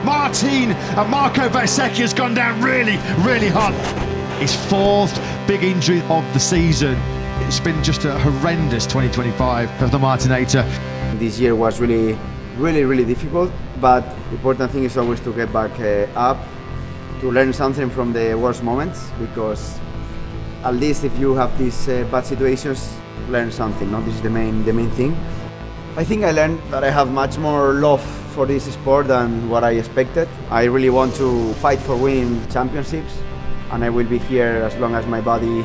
Martin and Marco Bezzecchi has gone down really, really hard. His fourth big injury of the season. It's been just a horrendous 2025 for the Martinator. This year was really difficult, but the important thing is always to get back up, to learn something from the worst moments, because at least if you have these bad situations, learn something. No? This is the main thing. I think I learned that I have much more love for this sport than what I expected. I really want to fight for winning championships, and I will be here as long as my body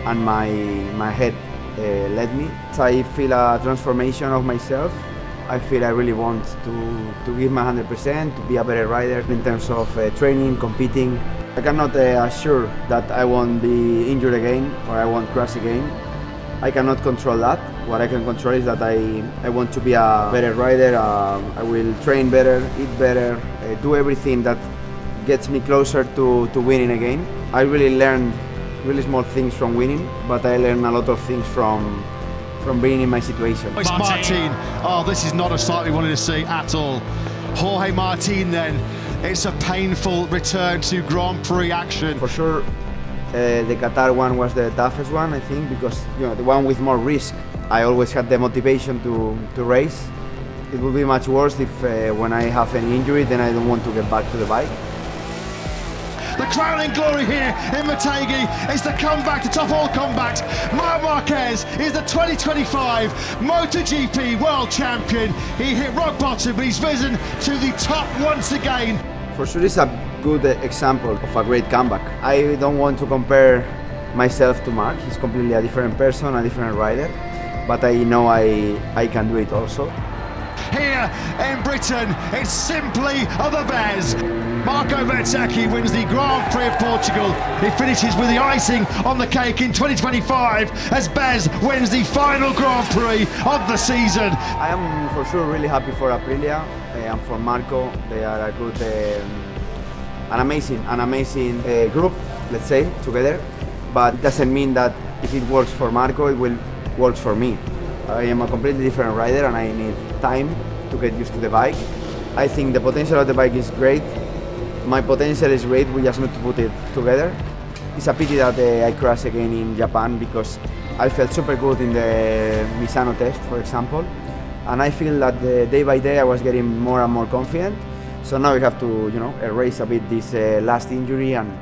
and my head let me. I feel a transformation of myself. I feel I really want to give my 100%, to be a better rider in terms of training, competing. I cannot assure that I won't be injured again or I won't crash again. I cannot control that. What I can control is that I want to be a better rider. I will train better, eat better, do everything that gets me closer to winning again. I really learned really small things from winning, but I learned a lot of things from being in my situation. It's Martin. Oh, this is not a sight we wanted to see at all. Jorge Martin then. It's a painful return to Grand Prix action. For sure, the Qatar one was the toughest one, I think, because the one with more risk. I always had the motivation to race. It would be much worse if when I have an injury, then I don't want to get back to the bike. The crowning glory here in Motegi is the comeback to top all comebacks. Marc Marquez is the 2025 MotoGP World Champion. He hit rock bottom, but he's risen to the top once again. For sure, it's a good example of a great comeback. I don't want to compare myself to Marc. He's completely a different person, a different rider, but I know I can do it also. Here in Britain, it's simply the Bez. Marco Bezzecchi wins the Grand Prix of Portugal. He finishes with the icing on the cake in 2025 as Bez wins the final Grand Prix of the season. I am for sure really happy for Aprilia and for Marco. They are a good, an amazing group, let's say, together. But it doesn't mean that if it works for Marco, it will work for me. I am a completely different rider and I need time to get used to the bike. I think the potential of the bike is great. My potential is great, we just need to put it together. It's a pity that I crashed again in Japan because I felt super good in the Misano test, for example. And I feel that day by day I was getting more and more confident. So now we have to, erase a bit this last injury and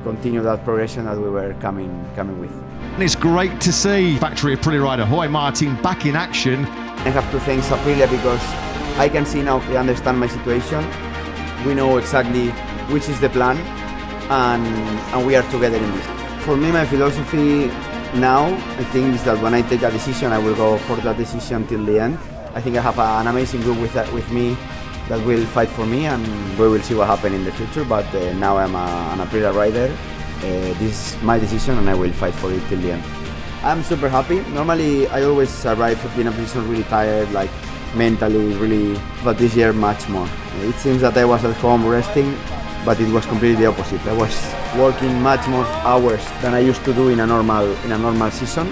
continue that progression that we were coming with. And it's great to see factory Aprilia rider Jorge Martin back in action. I have to thank Aprilia because I can see now, they understand my situation. We know exactly which is the plan and we are together in this. For me, my philosophy now, I think, is that when I take a decision, I will go for that decision till the end. I think I have an amazing group with me that will fight for me and we will see what happens in the future, but now I'm an Aprilia rider. This is my decision and I will fight for it till the end. I'm super happy. Normally I always arrive in a position really tired, like mentally really, but this year much more. It seems that I was at home resting, but it was completely the opposite. I was working much more hours than I used to do in a normal season.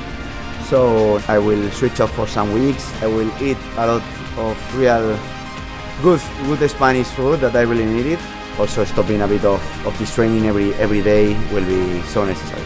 So I will switch off for some weeks. I will eat a lot of real good Spanish food that I really needed. Also stopping a bit of this training every day will be so necessary.